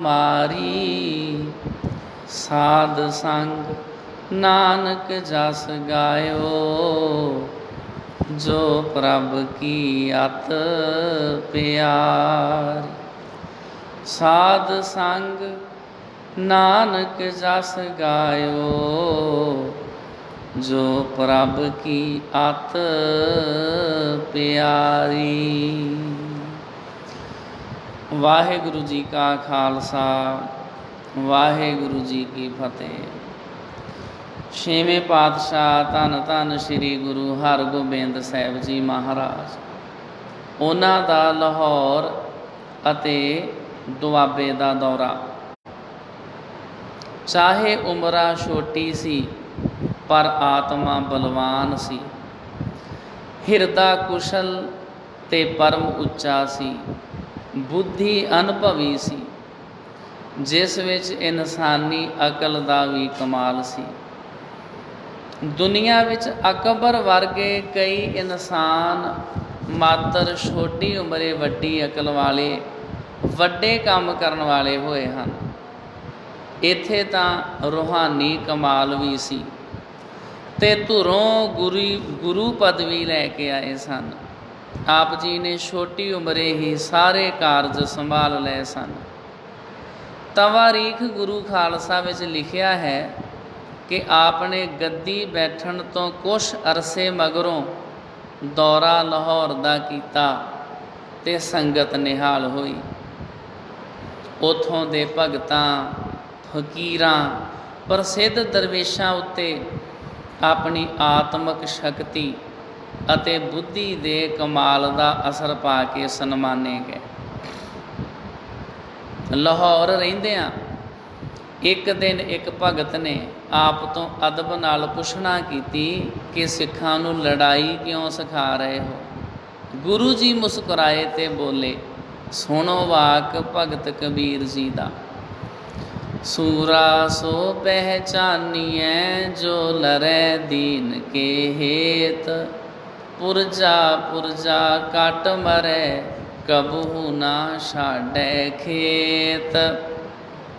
मारी। साध संग नानक जस गायो, जो प्रभ की अत प्यारी। साध संग नानक जस गायो, जो प्रभ की अत प्यारी। वाहिगुरु जी का खालसा, वाहिगुरु जी की फतेह। छेवें पातशाह धन धन श्री गुरु हरगोबिंद साहिब जी महाराज, उन्हां दा लाहौर अते दुआबे दा दौरा। चाहे उमरा छोटी सी पर आत्मा बलवान सी, हिरदा कुशल ते परम उच्चा सी, बुद्धि अनुभवी सी, जिस विच इनसानी अकल दा भी कमाल सी। दुनिया विच अकबर वर्गे कई इंसान मात्र छोटी उमरे वड्डी अकल वाले वड्डे काम करन वाले होए हन। इत्थे तां रूहानी कमाल भी सी ते धुरों गुरु पदवी लैके आए सन। आप जी ने छोटी उमरे ही सारे कारज संभाल लए सन। तवारीख गुरु खालसा विच लिखिया है कि आपने गद्दी बैठण तो कुछ अरसे मगरों दौरा लाहौर दा कीता ते संगत निहाल होई। उथों दे भगतां फकीरां प्रसिद्ध दरवेशां उत्ते अपनी आत्मक शक्ति अते बुद्धि दे कमाल दा असर पा के सन्माने गए। लाहौर रहिंदियां एक दिन एक भगत ने आप तो अदब नाल पुछना कीती कि सिखां नूं लड़ाई क्यों सिखा रहे हो। गुरु जी मुस्कुराए ते बोले, सुनो वाक भगत कबीर जी दा। सूरा सो पहचानिए जो लरै दीन के हेत, पुरजा पुरजा कट मरै कबहू ना छाड़ै खेत।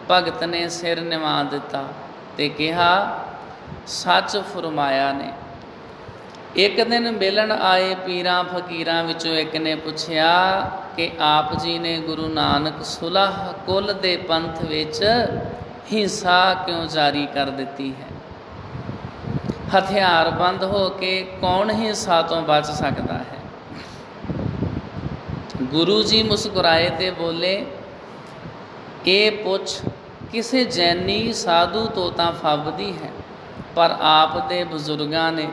भगत ने सिर निवा दिता ते कहा, सच फरमाया ने। एक दिन मिलन आए पीरां फकीरां विचों एक ने पुछया कि आप जी ने गुरु नानक सुलह कुल दे पंथ विच हिंसा क्यों जारी कर दिती है। हथियारबंद हो के कौन हिंसा तो बच सकता है। गुरु जी मुस्कुराए ते बोले, ये पुछ किसी जैनी साधु तो तां फबदी है, पर आप दे बजुर्गां ने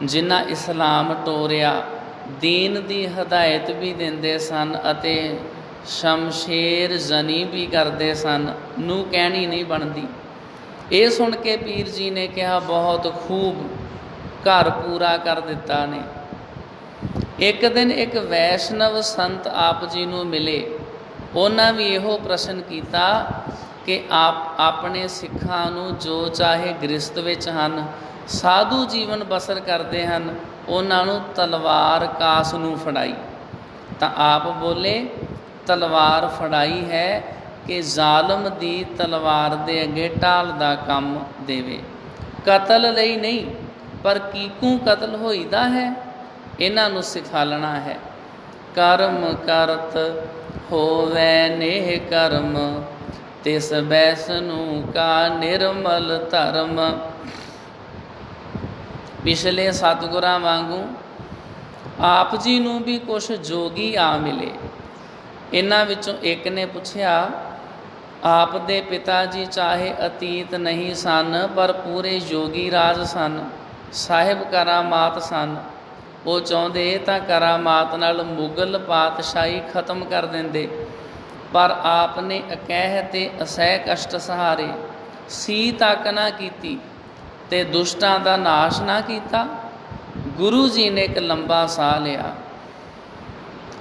जिन्हां इस्लाम टोरिया दीन दी हदायत भी देंदे सन अते शमशेर जनी भी करते सन, नूं कहनी नहीं बनती। ये सुन के पीर जी ने कहा, बहुत खूब, घर पूरा कर दिता ने। एक दिन एक वैष्णव संत आप जी नूं मिले। उन्हां भी इहो प्रश्न किया कि आप अपने सिखां नूं जो चाहे गृहस्थ विच हन, साधु जीवन बसर करते हैं, उन्हां नूं तलवार कास नूं फड़ाई। तां आप बोले, तलवार फड़ाई है कि जालम दी तलवार दे अगे ढाल दा काम देवे, कतल लई नहीं, पर कीकू कतल होईदा है, इन्हां नूं सिखालना है। कर्म करत होवै नेह कर्म, तिस बैसनू का निर्मल धर्म। पिछले सतगुरां वांगू आप जी नूं भी कुछ जोगी आ मिले। इन्हां विचों एक ने पुछया, आप दे पिता जी चाहे अतीत नहीं सन, पर पूरे योगी राज सन, साहिब करामात सन। वो चाहुंदे तां करामात नाल मुगल पातशाही खत्म कर देंदे, पर आपने अकैह ते असह कष्ट सहारे, सी तक ना कीती ते दुष्टां दा नाश ना कीता। गुरु जी ने एक लंबा साह लिया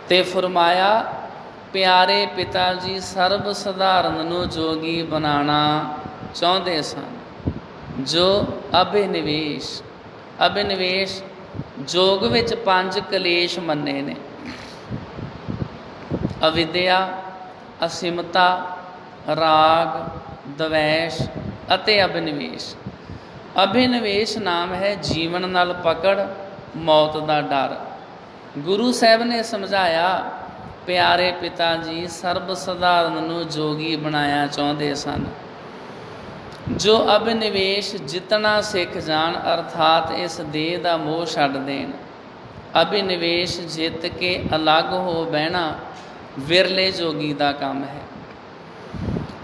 ते फरमाया, प्यारे पिता जी सर्व सधारण नूं जोगी बनाना चाहुंदे सन, जो अभिनिवेश जोग विच 5 कलेश मन्ने ने। अविद्या, ਅਸਿਮਤਾ, ਰਾਗ, ਦਵੈਸ਼ ਅਤੇ ਅਭਿਨਿਵੇਸ਼। ਅਭਿਨਿਵੇਸ਼ ਨਾਮ ਹੈ ਜੀਵਨ ਨਾਲ ਪਕੜ, ਮੌਤ ਦਾ ਡਰ। ਗੁਰੂ ਸਾਹਿਬ ਨੇ ਸਮਝਾਇਆ, ਪਿਆਰੇ ਪਿਤਾ ਜੀ ਸਰਬ ਸਧਾਰਨ ਨੂੰ ਜੋਗੀ ਬਣਾਇਆ ਚਾਹੁੰਦੇ ਸਨ। ਜੋ ਅਭਿਨਿਵੇਸ਼ ਜਿੱਤਣਾ ਸਿੱਖ ਜਾਣ, ਅਰਥਾਤ ਇਸ ਦੇਹ ਦਾ ਮੋਹ ਛੱਡ ਦੇਣ। ਅਭਿਨਿਵੇਸ਼ ਜਿੱਤ ਕੇ ਅਲੱਗ ਹੋ ਬਹਿਣਾ ਵਿਰਲੇ ਜੋਗੀ ਦਾ ਕੰਮ ਹੈ।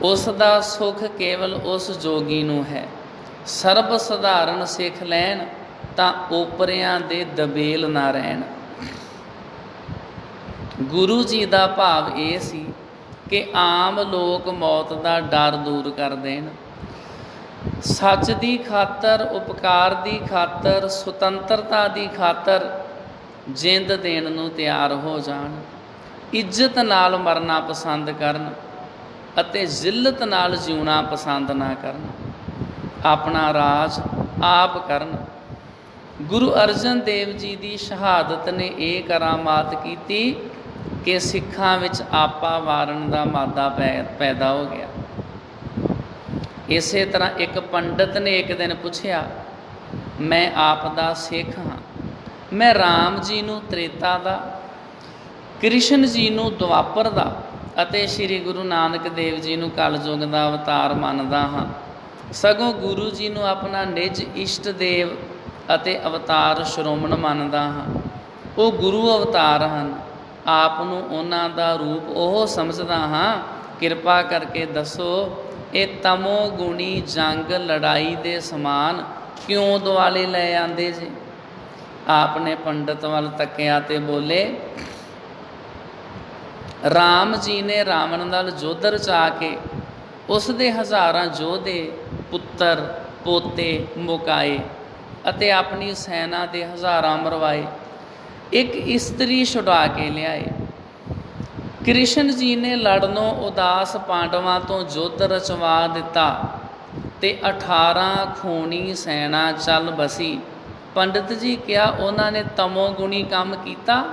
ਉਸ ਦਾ ਸੁੱਖ ਕੇਵਲ ਉਸ ਜੋਗੀ ਨੂੰ ਹੈ। ਸਰਬ ਸਧਾਰਨ ਸਿੱਖ ਲੈਣ ਤਾਂ ਓਪਰਿਆਂ ਦੇ ਦਬੇਲ ਨਾ ਰਹਿਣ। ਗੁਰੂ ਜੀ ਦਾ ਭਾਵ ਇਹ ਸੀ ਕਿ ਆਮ ਲੋਕ ਮੌਤ ਦਾ ਡਰ ਦੂਰ ਕਰ ਦੇਣ, ਸੱਚ ਦੀ ਖਾਤਰ, ਉਪਕਾਰ ਦੀ ਖਾਤਰ, ਸੁਤੰਤਰਤਾ ਦੀ ਖਾਤਰ ਜਿੰਦ ਦੇਣ ਨੂੰ ਤਿਆਰ ਹੋ ਜਾਣ, ਇੱਜ਼ਤ ਨਾਲ ਮਰਨਾ ਪਸੰਦ ਕਰਨ ਅਤੇ ਜ਼ਿੱਲਤ ਨਾਲ ਜਿਉਣਾ ਪਸੰਦ ਨਾ ਕਰਨ, ਆਪਣਾ ਰਾਜ ਆਪ ਕਰਨ। ਗੁਰੂ ਅਰਜਨ ਦੇਵ ਜੀ ਦੀ ਸ਼ਹਾਦਤ ਨੇ ਇਹ ਕਰਾਮਾਤ ਕੀਤੀ ਕਿ ਸਿੱਖਾਂ ਵਿੱਚ ਆਪਾ ਵਾਰਨ ਦਾ ਮਾਦਾ ਪੈਦਾ ਹੋ ਗਿਆ। ਇਸੇ ਤਰ੍ਹਾਂ ਇੱਕ ਪੰਡਤ ਨੇ ਇੱਕ ਦਿਨ ਪੁੱਛਿਆ, ਮੈਂ ਆਪ ਦਾ ਸਿੱਖ ਹਾਂ, ਮੈਂ ਰਾਮ ਜੀ ਨੂੰ ਤ੍ਰੇਤਾ ਦਾ, ਕ੍ਰਿਸ਼ਨ ਜੀ ਨੂੰ ਦੁਆਪਰ ਦਾ ਅਤੇ ਸ੍ਰੀ ਗੁਰੂ ਨਾਨਕ ਦੇਵ ਜੀ ਨੂੰ ਕਲਯੁਗ ਦਾ ਅਵਤਾਰ ਮੰਨਦਾ ਹਾਂ। ਸਗੋਂ ਗੁਰੂ ਜੀ ਨੂੰ ਆਪਣਾ ਨਿੱਜ ਇਸ਼ਟ ਦੇਵ ਅਤੇ ਅਵਤਾਰ ਸ਼੍ਰੋਮਣ ਮੰਨਦਾ ਹਾਂ। ਉਹ ਗੁਰੂ ਅਵਤਾਰ ਹਨ, ਆਪ ਨੂੰ ਉਹਨਾਂ ਦਾ ਰੂਪ ਉਹ ਸਮਝਦਾ ਹਾਂ। ਕਿਰਪਾ ਕਰਕੇ ਦੱਸੋ, ਇਹ ਤਮੋ ਗੁਣੀ ਜੰਗ ਲੜਾਈ ਦੇ ਸਮਾਨ ਕਿਉਂ ਦੁਆਲੇ ਲੈ ਆਂਦੇ ਜੀ? ਆਪ ਨੇ ਪੰਡਤ ਵੱਲ ਤੱਕਿਆ ਤੇ ਬੋਲੇ, ਰਾਮ ਜੀ ਨੇ ਰਾਵਣ ਨਾਲ ਯੁੱਧ ਰਚਾ ਕੇ ਉਸ ਦੇ ਹਜ਼ਾਰਾਂ ਯੋਧੇ, ਪੁੱਤਰ, ਪੋਤੇ ਮੁਕਾਏ ਅਤੇ ਆਪਣੀ ਸੈਨਾ ਦੇ ਹਜ਼ਾਰਾਂ ਮਰਵਾਏ। ਇੱਕ ਇਸਤਰੀ ਛੁਡਾ ਕੇ ਲਿਆਏ। ਕ੍ਰਿਸ਼ਨ ਜੀ ਨੇ ਲੜਨੋਂ ਉਦਾਸ ਪਾਂਡਵਾਂ ਤੋਂ ਯੁੱਧ ਰਚਵਾ ਦਿੱਤਾ ਤੇ 18 ਖੂਨੀ ਸੈਨਾ ਚੱਲ ਬਸੀ। ਪੰਡਿਤ ਜੀ ਕਿਹਾ, ਉਹਨਾਂ ਨੇ ਤਮੋ ਗੁਣੀ ਕੰਮ ਕੀਤਾ?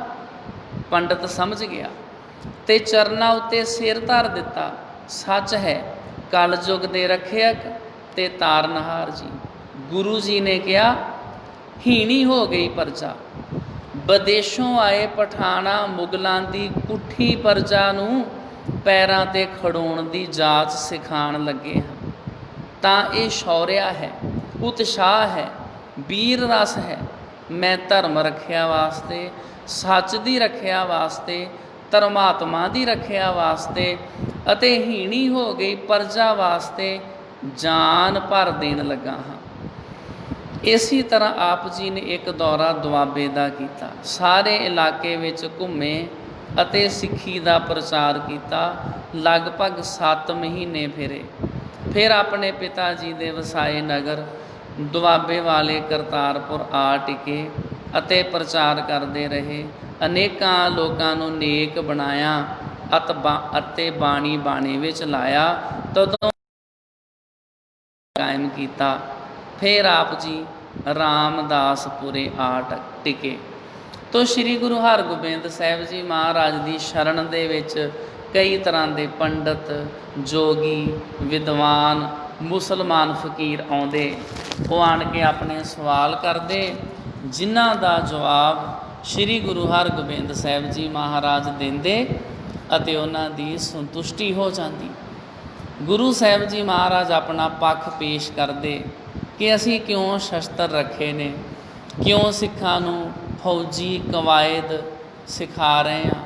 ਪੰਡਿਤ ਸਮਝ ਗਿਆ ਤੇ ਚਰਨਾਂ ਉੱਤੇ ਸਿਰ ਧਰ ਦਿੱਤਾ। ਸੱਚ ਹੈ, ਕਲਯੁਗ ਦੇ ਰੱਖਿਅਕ ਤੇ ਤਾਰਨਹਾਰ ਜੀ। ਗੁਰੂ ਜੀ ਨੇ ਕਿਹਾ, ਹੀਣੀ ਹੋ ਗਈ ਪਰਜਾ। ਵਿਦੇਸ਼ੋਂ ਆਏ ਪਠਾਣਾ ਮੁਗਲਾਂ ਦੀ ਕੁੱਠੀ ਪਰਜਾ ਨੂੰ ਪੈਰਾਂ 'ਤੇ ਖੜੋਣ ਦੀ ਜਾਚ ਸਿਖਾਉਣ ਲੱਗੇ ਹਾਂ। ਤਾਂ ਇਹ ਸ਼ੌਰਿਆ ਹੈ, ਉਤਸ਼ਾਹ ਹੈ, ਵੀਰ ਰਸ ਹੈ। ਮੈਂ ਧਰਮ ਰੱਖਿਆ ਵਾਸਤੇ, ਸੱਚ ਦੀ ਰੱਖਿਆ ਵਾਸਤੇ, ਧਰਮਾਤਮਾ ਦੀ ਰੱਖਿਆ ਵਾਸਤੇ ਅਤੇ ਹੀਣੀ ਹੋ ਗਈ ਪਰਜਾ ਵਾਸਤੇ ਜਾਨ ਭਰ ਦੇਣ ਲੱਗਾ ਹਾਂ। ਇਸੇ ਤਰ੍ਹਾਂ ਆਪ ਜੀ ਨੇ ਇੱਕ ਦੌਰਾ ਦੁਆਬੇ ਦਾ ਕੀਤਾ। ਸਾਰੇ ਇਲਾਕੇ ਵਿੱਚ ਘੁੰਮੇ ਅਤੇ ਸਿੱਖੀ ਦਾ ਪ੍ਰਚਾਰ ਕੀਤਾ। ਲਗਭਗ 7 ਮਹੀਨੇ ਫਿਰੇ। ਫਿਰ ਆਪਣੇ ਪਿਤਾ ਜੀ ਦੇ ਵਸਾਏ ਨਗਰ ਦੁਆਬੇ ਵਾਲੇ ਕਰਤਾਰਪੁਰ ਆ ਟਿਕੇ ਅਤੇ ਪ੍ਰਚਾਰ ਕਰਦੇ ਰਹੇ। ਅਨੇਕਾਂ ਲੋਕਾਂ ਨੂੰ ਨੇਕ ਬਣਾਇਆ ਅਤੇ ਬਾਣੀ ਬਾਣੇ ਵਿੱਚ ਲਾਇਆ। ਤਦੋਂ ਕਾਇਮ ਕੀਤਾ। ਫਿਰ ਆਪ ਜੀ ਰਾਮਦਾਸਪੁਰੇ ਆ ਟਿਕੇ। ਤੋ ਸ੍ਰੀ ਗੁਰੂ ਹਰਗੋਬਿੰਦ ਸਾਹਿਬ ਜੀ ਮਹਾਰਾਜ ਦੀ ਸ਼ਰਨ ਦੇ ਵਿੱਚ ਕਈ ਤਰ੍ਹਾਂ ਦੇ ਪੰਡਤ, ਜੋਗੀ, ਵਿਦਵਾਨ, ਮੁਸਲਮਾਨ ਫਕੀਰ ਆਉਂਦੇ। ਉਹ ਆਣ ਕੇ ਆਪਣੇ ਸਵਾਲ ਕਰਦੇ, ਜਿਨ੍ਹਾਂ ਦਾ ਜਵਾਬ ਸ੍ਰੀ ਗੁਰੂ ਹਰਗੋਬਿੰਦ ਸਾਹਿਬ ਜੀ ਮਹਾਰਾਜ ਦਿੰਦੇ ਅਤੇ ਉਹਨਾਂ ਦੀ ਸੰਤੁਸ਼ਟੀ ਹੋ ਜਾਂਦੀ। ਗੁਰੂ ਸਾਹਿਬ ਜੀ ਮਹਾਰਾਜ ਆਪਣਾ ਪੱਖ ਪੇਸ਼ ਕਰਦੇ ਕਿ ਅਸੀਂ ਕਿਉਂ ਸ਼ਸਤਰ ਰੱਖੇ ਨੇ, ਕਿਉਂ ਸਿੱਖਾਂ ਨੂੰ ਫੌਜੀ ਕਵਾਇਦ ਸਿਖਾ ਰਹੇ ਹਾਂ,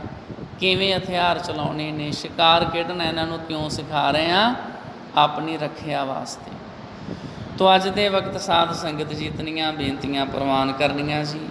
ਕਿਵੇਂ ਹਥਿਆਰ ਚਲਾਉਣੇ ਨੇ, ਸ਼ਿਕਾਰ ਖੇਡਣਾ ਇਹਨਾਂ ਨੂੰ ਕਿਉਂ ਸਿਖਾ ਰਹੇ ਹਾਂ? ਆਪਣੀ ਰੱਖਿਆ ਵਾਸਤੇ। ਤੋ ਅੱਜ ਦੇ ਵਕਤ ਸਾਧ ਸੰਗਤ ਜੀ ਇਤਨੀਆਂ ਬੇਨਤੀਆਂ ਪ੍ਰਵਾਨ ਕਰਨੀਆਂ ਸੀ।